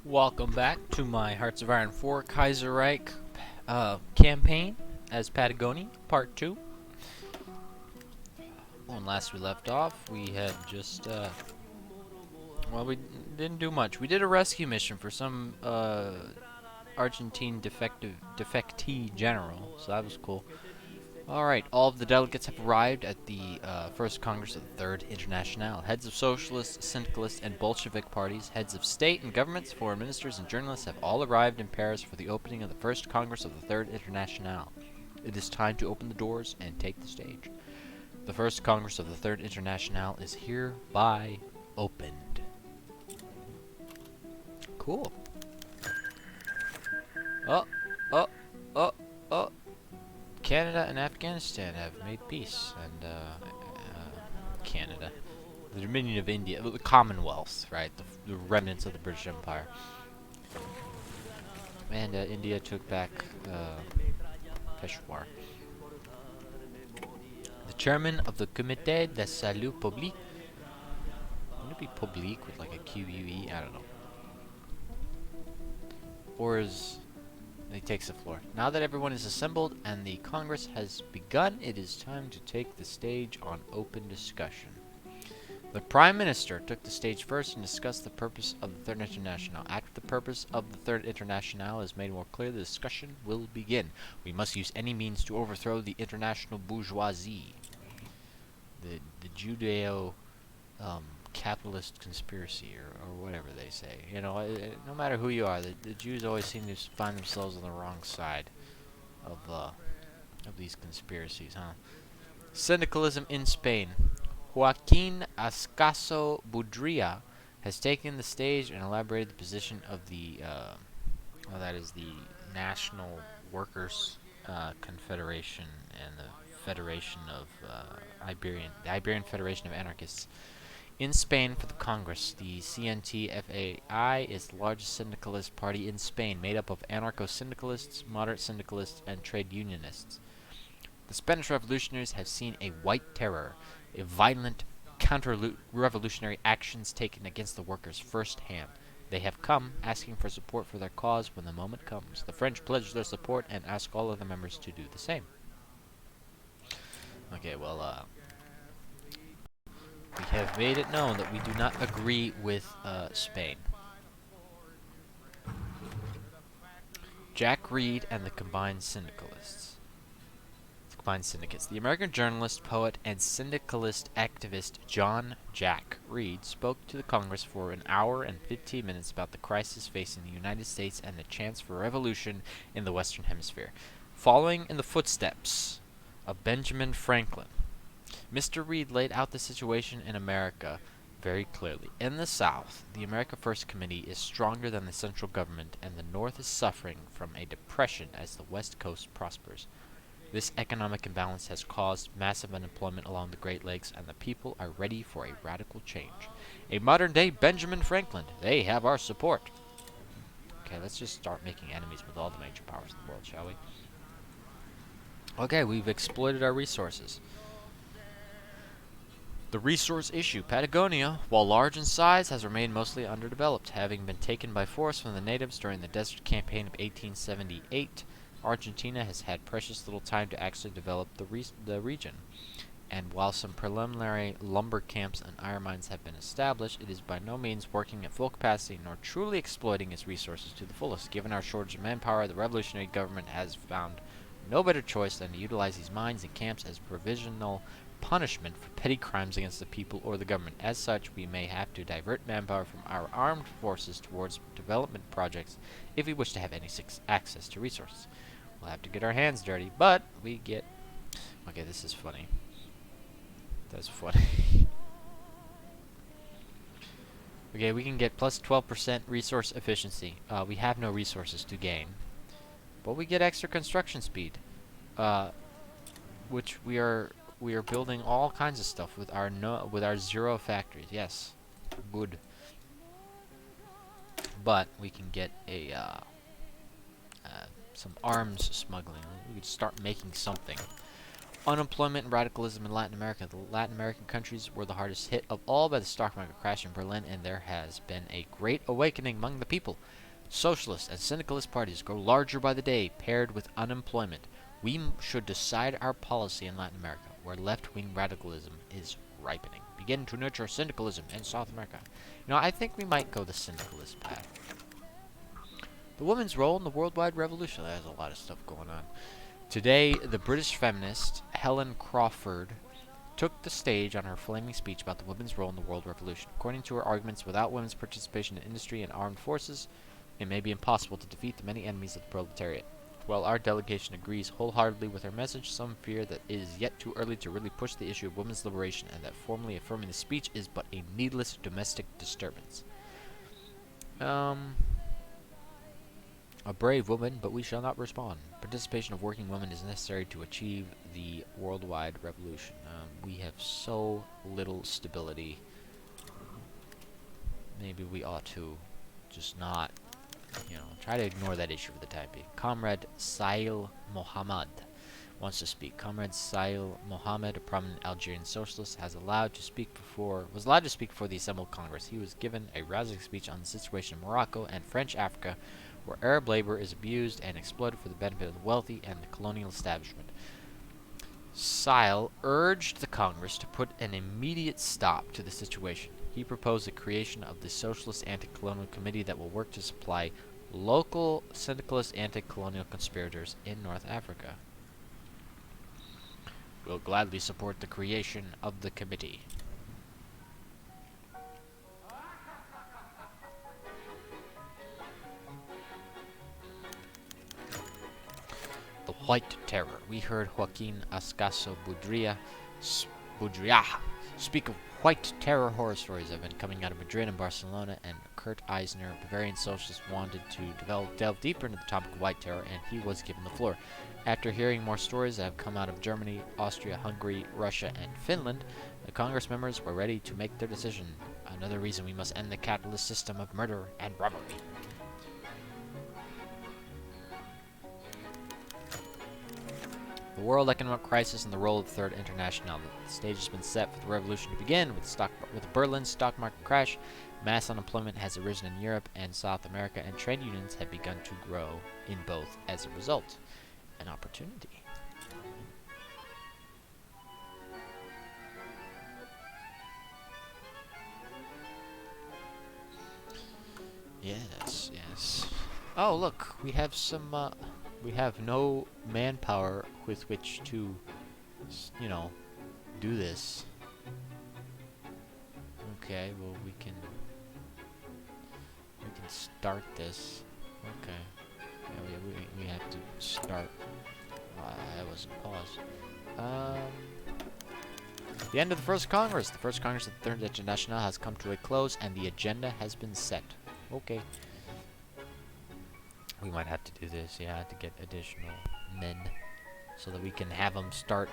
Welcome back to my Hearts of Iron 4 Kaiserreich campaign as Patagonia, Part 2. When last we left off, we had just, well, we didn't do much. We did a rescue mission for some, Argentine defectee general, so that was cool. Alright, all of the delegates have arrived at the First Congress of the Third Internationale. Heads of socialist, syndicalist, and Bolshevik parties, heads of state and governments, foreign ministers, and journalists have all arrived in Paris for the opening of the First Congress of the Third Internationale. It is time to open the doors and take the stage. The First Congress of the Third Internationale is hereby opened. Cool. Oh, oh, oh, oh. Canada and Afghanistan have made peace, and Canada, the Dominion of India, the Commonwealth, right, the remnants of the British Empire, and India took back Peshawar. The chairman of the Comité de Salut Public, wouldn't it be public with like a QUE? I don't know. Or is... He takes the floor. Now that everyone is assembled and the Congress has begun, it is time to take the stage on open discussion. The Prime Minister took the stage first and discussed the purpose of the Third Internationale. After the purpose of the Third Internationale is made more clear, the discussion will begin. We must use any means to overthrow the international bourgeoisie. The Judeo capitalist conspiracy, or whatever they say. You know, no matter who you are, the Jews always seem to find themselves on the wrong side of these conspiracies, huh? Syndicalism in Spain. Joaquin Ascaso Budria has taken the stage and elaborated the position of the, well, that is the National Workers Confederation and the Federation of the Iberian Federation of Anarchists. In Spain, for the Congress, the CNT-FAI is the largest syndicalist party in Spain, made up of anarcho-syndicalists, moderate syndicalists, and trade unionists. The Spanish revolutionaries have seen a white terror, a violent counter-revolutionary actions taken against the workers firsthand. They have come, asking for support for their cause when the moment comes. The French pledge their support and ask all of the members to do the same. Okay, well, we have made it known that we do not agree with Spain. Jack Reed and the Combined Syndicalists. The Combined Syndicates. The American journalist, poet, and syndicalist activist John Jack Reed spoke to the Congress for an hour and 15 minutes about the crisis facing the United States and the chance for revolution in the Western Hemisphere. Following in the footsteps of Benjamin Franklin, Mr. Reed laid out the situation in America very clearly. In the South, the America First Committee is stronger than the central government, and the North is suffering from a depression as the West Coast prospers. This economic imbalance has caused massive unemployment along the Great Lakes, and the people are ready for a radical change. A modern-day Benjamin Franklin. They have our support. Okay, let's just start making enemies with all the major powers in the world, shall we? Okay, we've exploited our resources. The resource issue. Patagonia, while large in size, has remained mostly underdeveloped, having been taken by force from the natives during the Desert Campaign of 1878. Argentina has had precious little time to actually develop the region, and while some preliminary lumber camps and iron mines have been established, it is by no means working at full capacity nor truly exploiting its resources to the fullest. Given our shortage of manpower, the revolutionary government has found no better choice than to utilize these mines and camps as provisional punishment for petty crimes against the people or the government. As such, we may have to divert manpower from our armed forces towards development projects if we wish to have any access to resources. We'll have to get our hands dirty, but we get... Okay, this is funny. That's funny. Okay, we can get plus 12% resource efficiency. We have no resources to gain, but we get extra construction speed, which we are building all kinds of stuff with our zero factories. Yes, good. But we can get a some arms smuggling. We could start making something. unemployment and radicalism in Latin America. The Latin American countries were the hardest hit of all by the stock market crash in Berlin, and there has been a great awakening among the people. Socialist and syndicalist parties grow larger by the day, paired with unemployment. We should decide our policy in Latin America, where left-wing radicalism is ripening. Begin to nurture syndicalism in South America. You know, I think we might go the syndicalist path. The woman's role in the worldwide revolution. There's a lot of stuff going on. Today, the British feminist Helen Crawford took the stage on her flaming speech about the women's role in the world revolution. According to her arguments, without women's participation in industry and armed forces, it may be impossible to defeat the many enemies of the proletariat. While our delegation agrees wholeheartedly with her message, some fear that it is yet too early to really push the issue of women's liberation, and that formally affirming the speech is but a needless domestic disturbance. A brave woman, but we shall not respond. Participation of working women is necessary to achieve the worldwide revolution. We have so little stability. Maybe we ought to just not, try to ignore that issue for the time being. Comrade Sail Mohammed wants to speak. Comrade Sail Mohammed, a prominent Algerian socialist, was allowed to speak before the assembled Congress. He was given a rousing speech on the situation in Morocco and French Africa, where Arab labor is abused and exploited for the benefit of the wealthy and the colonial establishment. Sail urged the Congress to put an immediate stop to the situation. He proposed the creation of the Socialist Anti-Colonial Committee that will work to supply local syndicalist anti-colonial conspirators in North Africa. We'll gladly support the creation of the committee. The White Terror. We heard Joaquin Ascaso Budria speak of White Terror horror stories that have been coming out of Madrid and Barcelona, and Kurt Eisner, a Bavarian socialist, wanted to delve deeper into the topic of White Terror, and he was given the floor. After hearing more stories that have come out of Germany, Austria, Hungary, Russia, and Finland, the Congress members were ready to make their decision. Another reason we must end the capitalist system of murder and robbery. The world economic crisis and the role of the Third International. The stage has been set for the revolution to begin. With the Berlin stock market crash, mass unemployment has arisen in Europe and South America, and trade unions have begun to grow in both as a result. An opportunity. Yes, yes. Oh, look, we have some, we have no manpower with which to, do this. Okay, well, we can start this. Okay. Yeah, we have to start. That wasn't paused. The end of the first Congress. The first Congress of the Third International has come to a close, and the agenda has been set. Okay. We might have to do this, yeah, to get additional men, so that we can have them start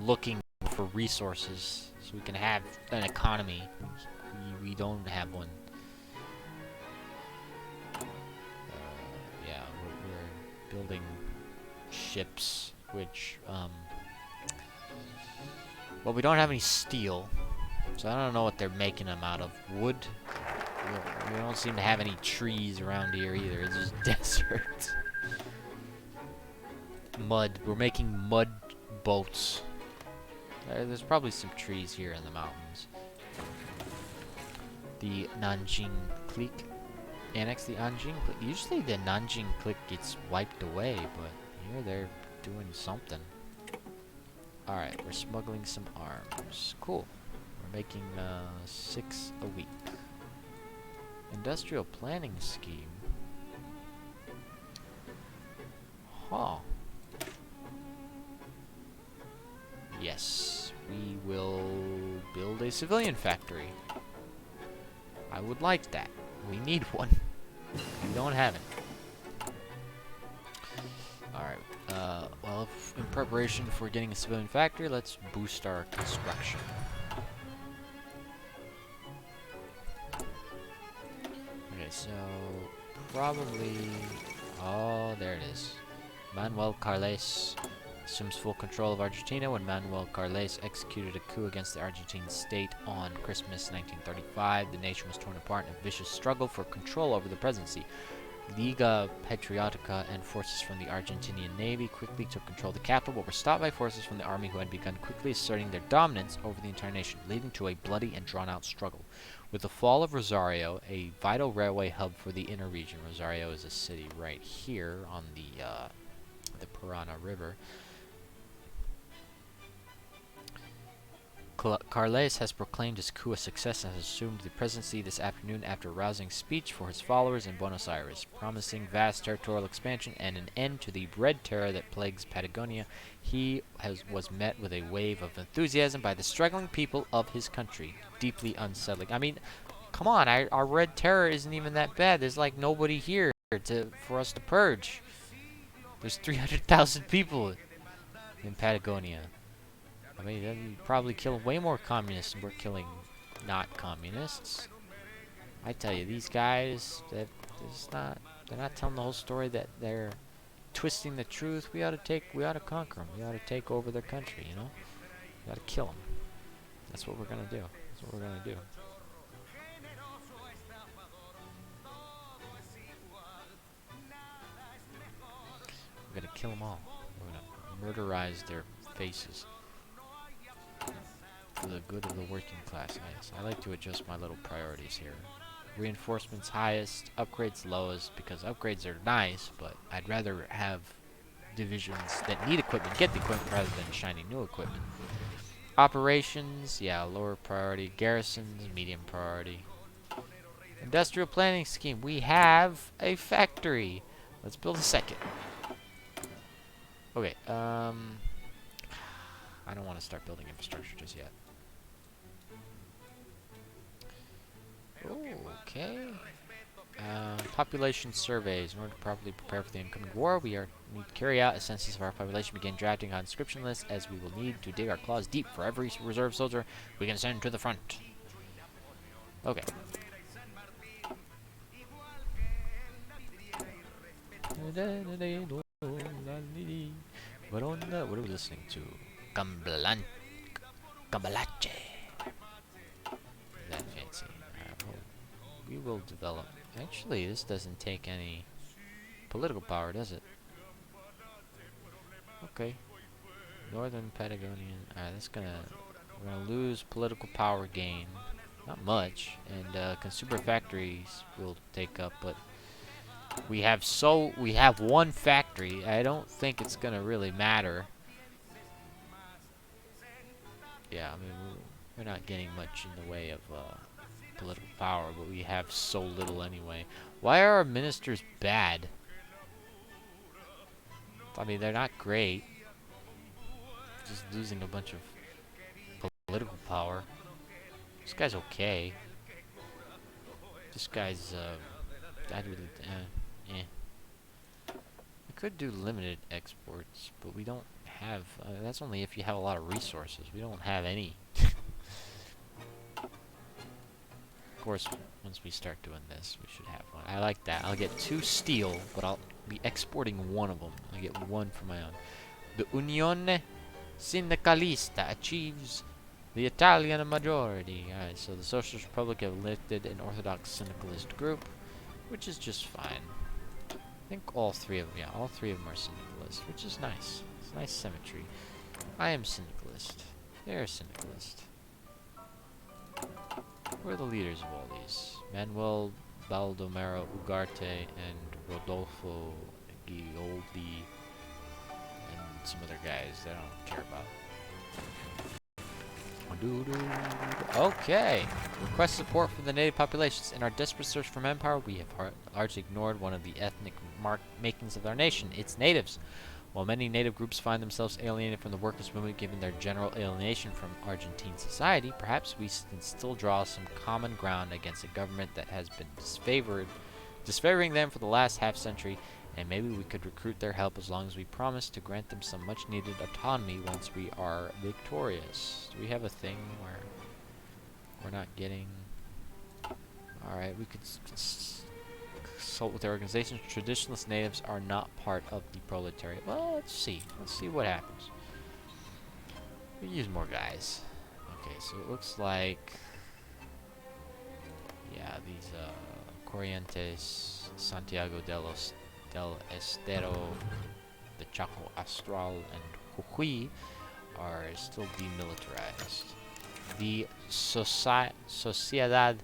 looking for resources, so we can have an economy. We don't have one. Yeah, we're building ships, which, well, we don't have any steel, so I don't know what they're making them out of. Wood? We don't seem to have any trees around here either. It's just desert. Mud. We're making mud boats. There's probably some trees here in the mountains. The Nanjing clique. Annex the Nanjing clique. Usually the Nanjing clique gets wiped away, but here they're doing something. Alright, we're smuggling some arms. Cool. We're making 6 a week. Industrial planning scheme. Huh. Yes, we will build a civilian factory. I would like that. We need one. We don't have it. Alright, well, in preparation for getting a civilian factory, let's boost our construction. Okay, so probably, oh, there it is. Manuel Carles assumes full control of Argentina when Manuel Carles executed a coup against the Argentine state on Christmas 1935. The nation was torn apart in a vicious struggle for control over the presidency. Liga Patriotica and forces from the Argentinian Navy quickly took control of the capital, but were stopped by forces from the army who had begun quickly asserting their dominance over the entire nation, leading to a bloody and drawn-out struggle. With the fall of Rosario, a vital railway hub for the inner region, Rosario is a city right here on the Parana River, Carles has proclaimed his coup a success and has assumed the presidency this afternoon after a rousing speech for his followers in Buenos Aires, promising vast territorial expansion and an end to the red terror that plagues Patagonia. He was met with a wave of enthusiasm by the struggling people of his country, deeply unsettling. I mean, come on, our red terror isn't even that bad. There's like nobody here for us to purge. There's 300,000 people in Patagonia. I mean, you'd probably kill way more communists than we're killing not communists. I tell you, these guys, they're not telling the whole story, that they're twisting the truth. We ought to conquer them. We ought to take over their country, you know? We ought to kill them. That's what we're gonna do. That's what we're gonna do. We're gonna kill them all. We're gonna murderize their faces. For the good of the working class, yes. I like to adjust my little priorities here. Reinforcements highest, upgrades lowest, because upgrades are nice, but I'd rather have divisions that need equipment get the equipment rather than shiny new equipment. Operations, yeah, lower priority. Garrisons, medium priority. Industrial planning scheme. We have a factory. Let's build a second. Okay, I don't want to start building infrastructure just yet. Okay. Population surveys. In order to properly prepare for the incoming war, we need to carry out a census of our population, begin drafting a conscription list, as we will need to dig our claws deep for every reserve soldier we can send to the front. Okay. What are we listening to? Cambalache. That fancy. We will develop. Actually, this doesn't take any political power, does it? Okay. Northern Patagonian. Alright, we're gonna lose political power gain. Not much. And consumer factories will take up, but we have one factory. I don't think it's gonna really matter. Yeah, I mean, we're not getting much in the way of political power, but we have so little anyway. Why are our ministers bad? I mean, they're not great. Just losing a bunch of political power. This guy's okay. This guy's I could do limited exports, but we don't have. That's only if you have a lot of resources. We don't have any. Of course, once we start doing this, we should have one. I like that. I'll get 2 steel, but I'll be exporting 1 of them. I get 1 for my own. The Unione Sindacalista achieves the Italian majority. Alright, so the Socialist Republic have elected an orthodox syndicalist group, which is just fine. I think all 3 of them, yeah, all 3 of them are syndicalist, which is nice. It's nice symmetry. I am syndicalist. They're syndicalist. Who are the leaders of all these? Manuel Baldomero Ugarte and Rodolfo Gioldi and some other guys that I don't care about. Okay. Request support from the native populations. In our desperate search for manpower, we have largely ignored one of the ethnic makings of our nation, its natives. While many native groups find themselves alienated from the workers' movement given their general alienation from Argentine society, perhaps we can still draw some common ground against a government that has been disfavoring them for the last half-century, and maybe we could recruit their help as long as we promise to grant them some much-needed autonomy once we are victorious. Do we have a thing where we're not getting... Alright, we could consult with their organizations. Traditionalist natives are not part of the proletariat. Well, let's see. Let's see what happens. We use more guys. Okay, so it looks like... yeah, these Corrientes, Santiago del Estero, the Chaco Austral, and Jujuy are still demilitarized. The Sociedad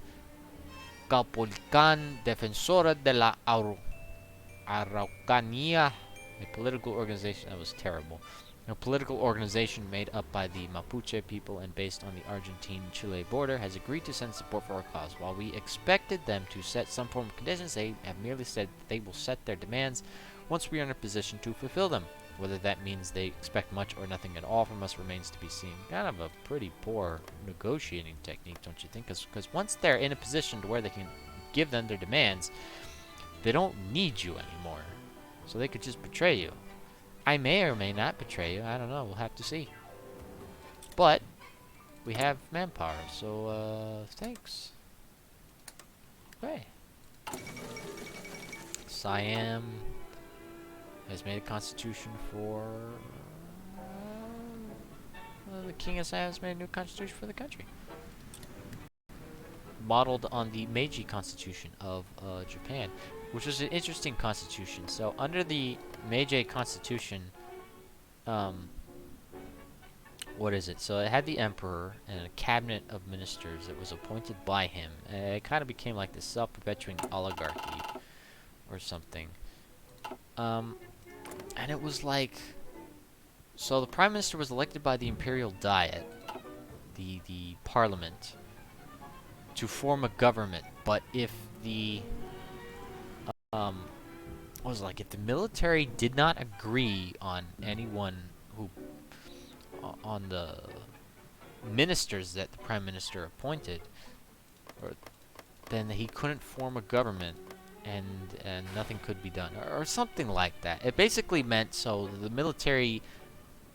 Capolican Defensora de la Araucanía, a political organization that was terrible. A political organization made up by the Mapuche people and based on the Argentine-Chile border has agreed to send support for our cause. While we expected them to set some form of conditions, they have merely said that they will set their demands once we are in a position to fulfill them. Whether that means they expect much or nothing at all from us remains to be seen. Kind of a pretty poor negotiating technique, don't you think? Because once they're in a position to where they can give them their demands, they don't need you anymore. So they could just betray you. I may or may not betray you. I don't know. We'll have to see. But we have manpower, so thanks. Okay. Siam has made a constitution for... the king of Siam has made a new constitution for the country. Modeled on the Meiji Constitution of Japan, which was an interesting constitution. So under the Meiji Constitution, what is it? So it had the emperor and a cabinet of ministers that was appointed by him. It kind of became like this self-perpetuating oligarchy or something. And it was like, so the prime minister was elected by the imperial diet, the parliament, to form a government. But if the what was it like, if the military did not agree on anyone who on the ministers that the prime minister appointed, then he couldn't form a government, and nothing could be done, or something like that. It basically meant so the military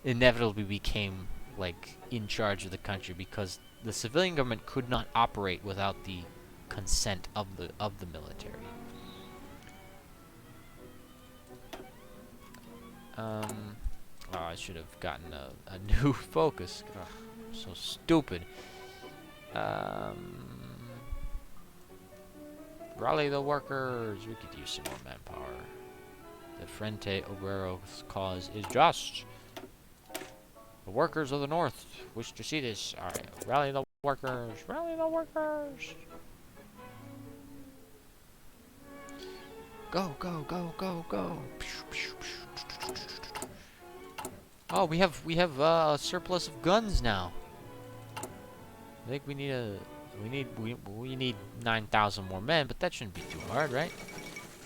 inevitably became like in charge of the country, because the civilian government could not operate without the consent of the military. Oh, I should have gotten a new focus. Ugh, I'm so stupid. Rally the workers. We could use some more manpower. The Frente Obrero's cause is just. The workers of the North wish to see this. Alright, rally the workers. Rally the workers. Go, go, go, go, go. Oh, we have a surplus of guns now. I think we need 9,000 more men, but that shouldn't be too hard, right?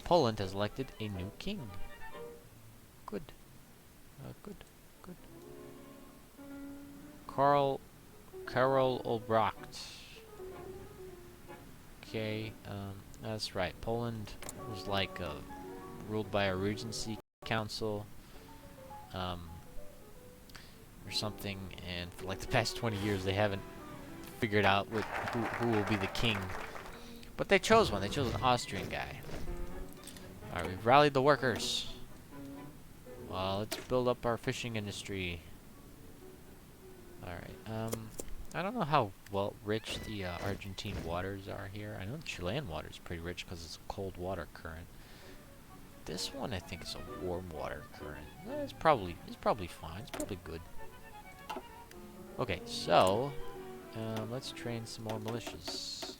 Poland has elected a new king. Good. Good. Karl Olbracht. Okay, that's right. Poland was like ruled by a regency council, or something, and for like the past 20 years they haven't figured out who will be the king. But they chose one. They chose an Austrian guy. Alright, we've rallied the workers. Well, let's build up our fishing industry. Alright, I don't know how rich the Argentine waters are here. I know the Chilean water is pretty rich because it's a cold water current. This one I think is a warm water current. It's probably fine. It's probably good. Okay, so let's train some more militias.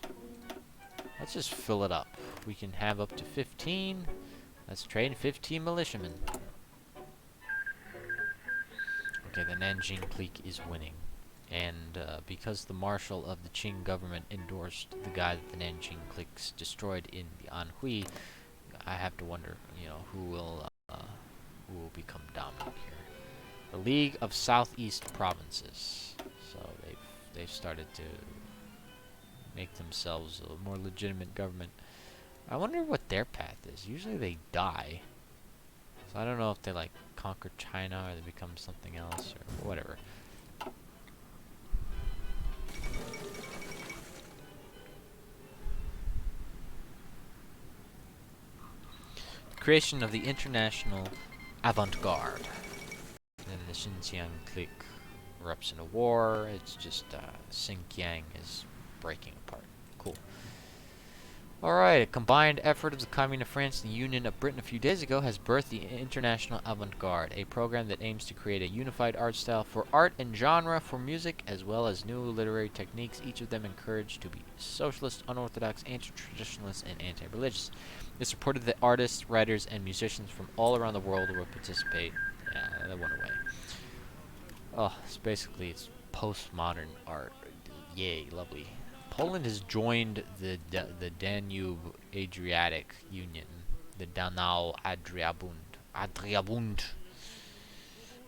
Let's just fill it up. We can have up to 15. Let's train 15 militiamen. Okay, the Nanjing clique is winning. And because the marshal of the Qing government endorsed the guy that the Nanjing cliques destroyed in the Anhui, I have to wonder, who will become dominant here. The League of Southeast Provinces. So they've started to make themselves a more legitimate government. I wonder what their path is. Usually they die. So I don't know if they like conquer China or they become something else or whatever. creation of the international avant-garde. Then the Xinjiang clique erupts into war. It's just Xinjiang is breaking apart. Cool. Alright, a combined effort of the Commune of France and the Union of Britain a few days ago has birthed the International Avant-Garde, a program that aims to create a unified art style for art and genre for music, as well as new literary techniques, each of them encouraged to be socialist, unorthodox, anti-traditionalist, and anti-religious. It's reported that artists, writers, and musicians from all around the world will participate. Yeah, that went away. Oh, it's postmodern art. Yay, lovely. Poland has joined the Danube Adriatic Union, the Donau Adriabund,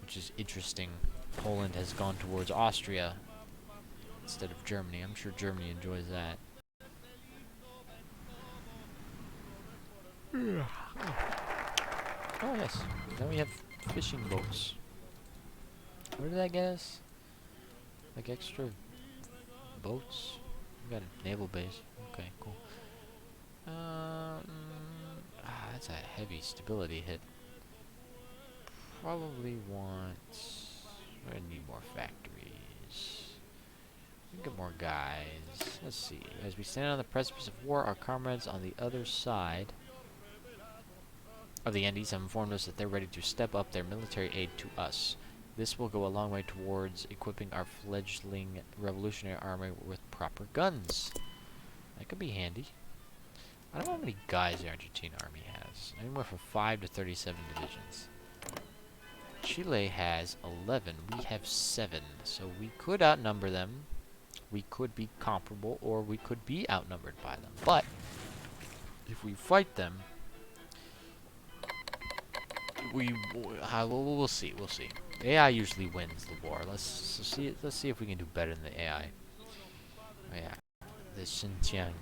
which is interesting. Poland has gone towards Austria instead of Germany. I'm sure Germany enjoys that. Oh yes, now we have fishing boats. Where did that get us? Like extra boats? We got a naval base. Okay, cool. That's a heavy stability hit. Probably I need more factories. Get more guys. Let's see. As we stand on the precipice of war, our comrades on the other side of the Andes have informed us that they're ready to step up their military aid to us. This will go a long way towards equipping our fledgling revolutionary army with proper guns. That could be handy. I don't know how many guys the Argentine army has. Anywhere from 5 to 37 divisions. Chile has 11. We have 7. So we could outnumber them. We could be comparable, or we could be outnumbered by them. But if we fight them, we'll see. We'll see. AI usually wins the war. Let's see if we can do better than the AI. Oh, yeah, the Xinjiang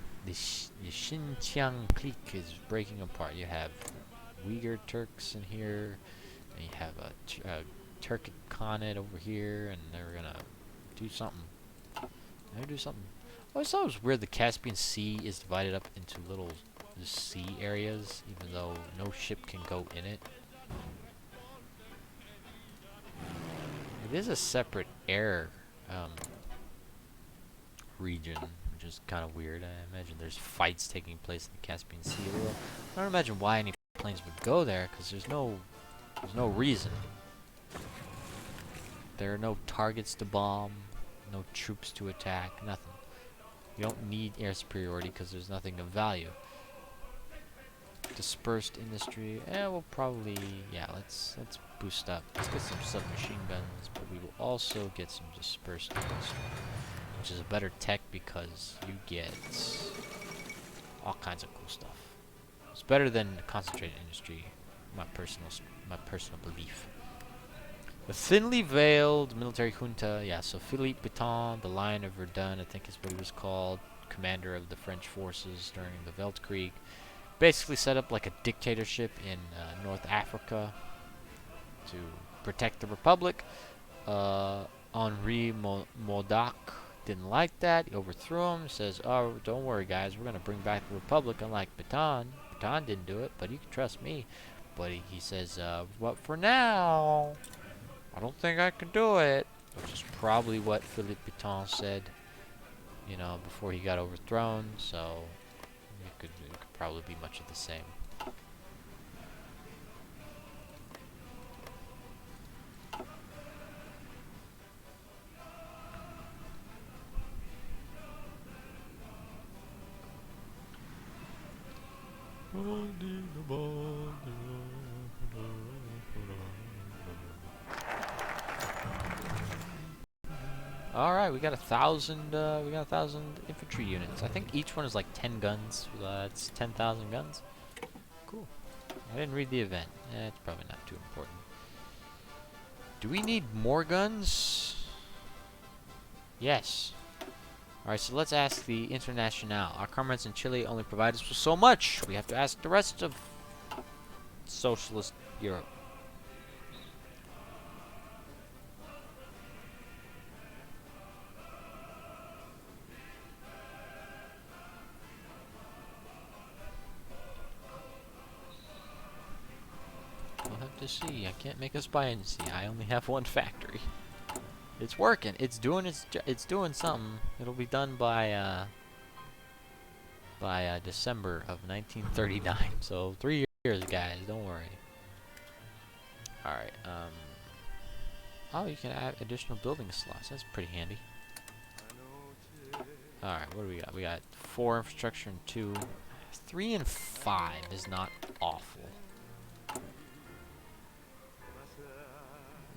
clique is breaking apart. You have Uyghur Turks in here, and you have a Turkic Khanate over here, and they're gonna do something. I always thought it was weird the Caspian Sea is divided up into little sea areas, even though no ship can go in it. It is a separate air region, which is kind of weird. I imagine there's fights taking place in the Caspian Sea. Well, I don't imagine why any planes would go there, because there's no reason. There are no targets to bomb, no troops to attack, nothing. You don't need air superiority because there's nothing of value. Dispersed industry, we'll probably, let's boost up. Let's get some submachine guns, but we will also get some dispersed industry, which is a better tech because you get all kinds of cool stuff. It's better than concentrated industry, my personal belief. The thinly veiled military junta, so Philippe Pétain, the Lion of Verdun, I think is what he was called, commander of the French forces during the Weltkrieg, basically set up like a dictatorship in North Africa to protect the Republic. Henri Modoc didn't like that. He overthrew him. Says, "Oh, don't worry, guys. We're gonna bring back the Republic." Unlike Pétain, Pétain didn't do it, but you can trust me. But he says, "But for now, I don't think I can do it," which is probably what Philippe Pétain said, before he got overthrown. So it could probably be much of the same. Alright, we got 1,000 infantry units. I think each one is like 10 guns. That's 10,000 guns. Cool. I didn't read the event. It's probably not too important. Do we need more guns? Yes. Alright, so let's ask the Internationale. Our comrades in Chile only provide us with so much. We have to ask the rest of socialist Europe. to sea. I can't make us buy in sea. I only have one factory. It's working. It's doing it's doing something. It'll be done by December of 1939. So 3 years, guys. Don't worry. All right. Oh, you can add additional building slots. That's pretty handy. All right. What do we got? We got 4 infrastructure and 2. 3 and 5 is not awful.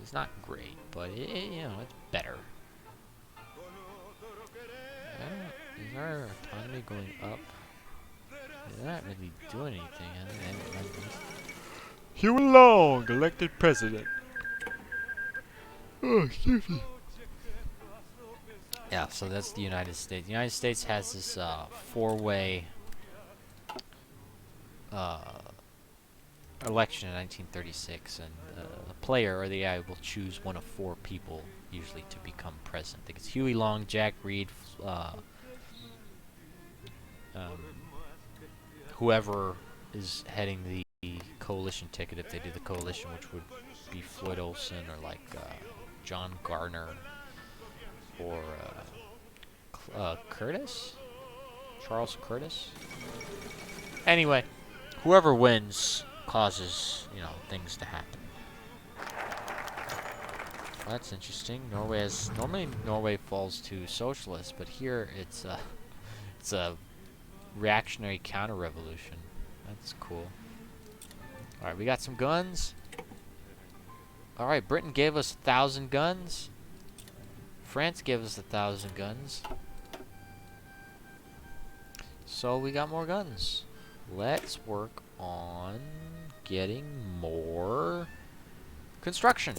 It's not great, but you know, it's better. Is our autonomy going up? They're not really doing anything. Huey Long, elected president. Oh, excuse me. Yeah, so that's the United States. The United States has this 4-way election in 1936, and the player or the AI will choose one of 4 people, usually, to become president. I think it's Huey Long, Jack Reed, whoever is heading the coalition ticket, if they do the coalition, which would be Floyd Olson or like John Garner or Curtis? Charles Curtis? Anyway, whoever wins causes, you know, things to happen. Well, that's interesting. Normally Norway falls to socialists, but here it's a reactionary counter-revolution. That's cool. All right, we got some guns. All right, Britain gave us 1,000 guns. France gave us 1,000 guns. So we got more guns. Let's work on getting more construction.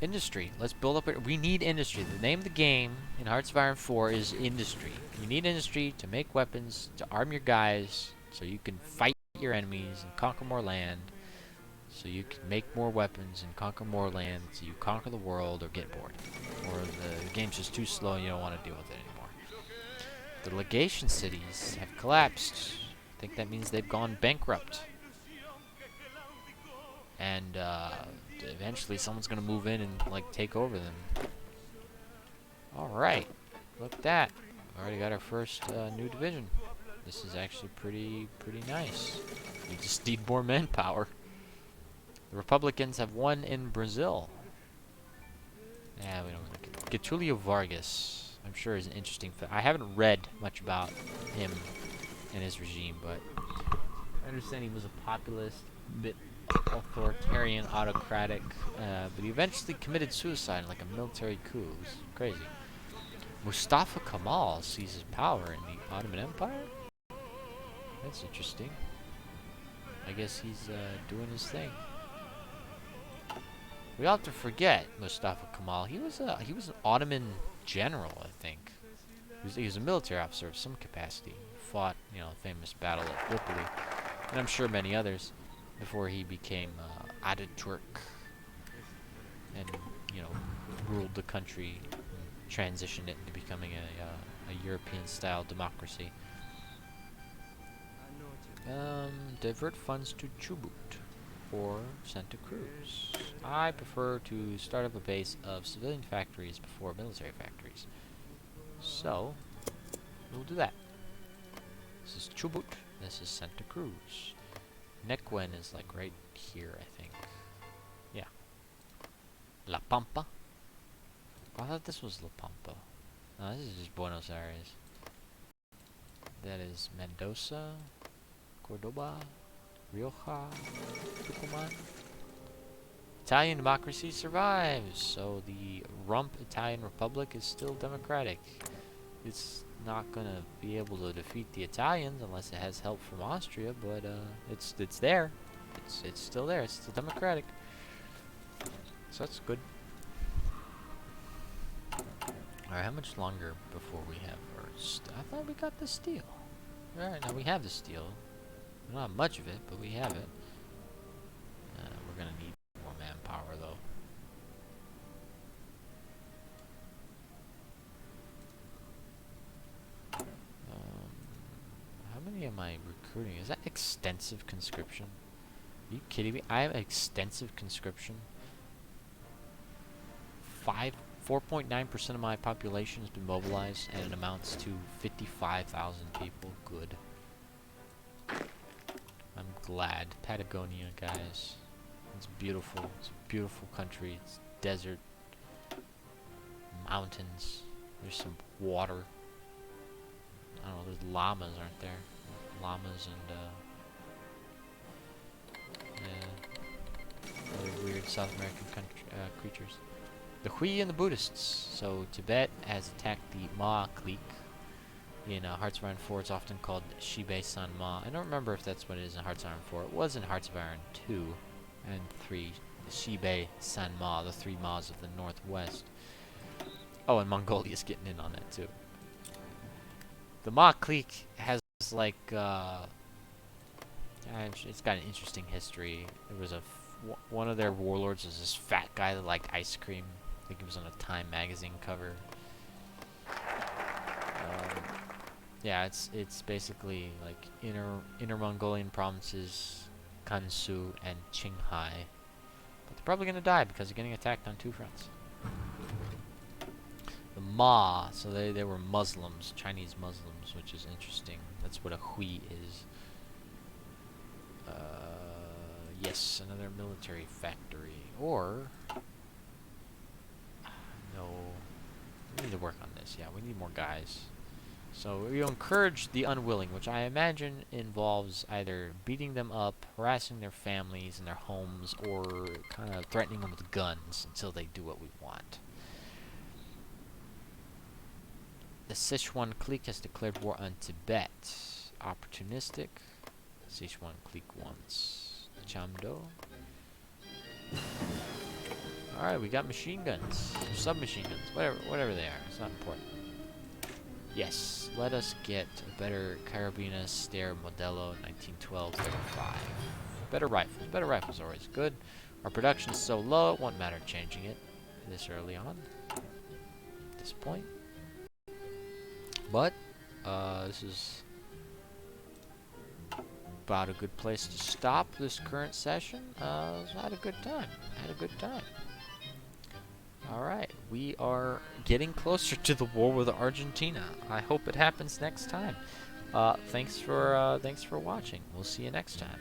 Industry. Let's build up. We need industry. The name of the game in Hearts of Iron 4 is industry. You need industry to make weapons, to arm your guys, so you can fight your enemies and conquer more land. So you can make more weapons and conquer more land, so you conquer the world or get bored. Or the game's just too slow and you don't want to deal with it anymore. The legation cities have collapsed. I think that means they've gone bankrupt. And eventually someone's going to move in and like take over them. Alright, look at that. Already got our first new division. This is actually pretty nice. We just need more manpower. The Republicans have won in Brazil. Yeah, we don't really care. Getulio Vargas, I'm sure, is an interesting. I haven't read much about him and his regime, but I understand he was a populist, bit authoritarian, autocratic, but he eventually committed suicide in like a military coup. It was crazy. Mustafa Kemal seizes power in the Ottoman Empire? That's interesting. I guess he's doing his thing. We all have to forget Mustafa Kemal. He was an Ottoman general, I think. He was a military officer of some capacity. He fought, you know, the famous battle at Gallipoli, and I'm sure many others, before he became Ataturk and, you know, ruled the country and transitioned it into becoming a European-style democracy. Divert funds to Chubut or Santa Cruz. I prefer to start up a base of civilian factories before military factories. So, we'll do that. This is Chubut. This is Santa Cruz. Nequén is like right here, I think. Yeah. La Pampa. I thought this was La Pampa. No, this is just Buenos Aires. That is Mendoza, Cordoba, Rioja, Tucumán. Italian democracy survives, so the rump Italian Republic is still democratic. It's not gonna be able to defeat the Italians unless it has help from Austria, but it's there. It's still there. It's still democratic. So that's good. Alright, how much longer before we have our I thought we got the steel. Alright, now we have the steel. Not much of it, but we have it. We're gonna need more manpower, though. How many am I recruiting? Is that extensive conscription? Are you kidding me? I have extensive conscription. 4.9% of my population has been mobilized, and it amounts to 55,000 people. Good. I'm glad. Patagonia, guys. It's beautiful. It's a beautiful country. It's desert, mountains. There's some water. I don't know. There's llamas, aren't there? Llamas and yeah, other weird South American creatures. The Hui and the Buddhists. So Tibet has attacked the Ma clique. In Hearts of Iron 4, it's often called Shibei San Ma. I don't remember if that's what it is in Hearts of Iron 4. It was in Hearts of Iron 2 and 3. The Shibei San Ma, the three Ma's of the Northwest. Oh, and Mongolia's getting in on that too. The Ma clique has like, it's got an interesting history. There was one of their warlords was this fat guy that liked ice cream. I think it was on a Time magazine cover. Yeah, it's basically like inner Mongolian provinces, Gansu and Qinghai. But they're probably gonna die because they're getting attacked on two fronts. The Ma, so they were Muslims, Chinese Muslims, which is interesting. That's what a Hui is. Yes, another military factory. Or no, we need to work on this. Yeah, we need more guys. So we encourage the unwilling, which I imagine involves either beating them up, harassing their families and their homes, or kind of threatening them with guns until they do what we want. The Sichuan clique has declared war on Tibet. Opportunistic. Sichuan clique wants Chamdo. Alright, we got machine guns. Submachine guns. Whatever they are. It's not important. Yes, let us get a better Carabina Steyr Modello 1912-35. Better rifles. Better rifles are always good. Our production is so low, it won't matter changing it this early on. At this point. But, this is about a good place to stop this current session. I had a good time. Alright, we are getting closer to the war with Argentina. I hope it happens next time. Thanks for watching. We'll see you next time.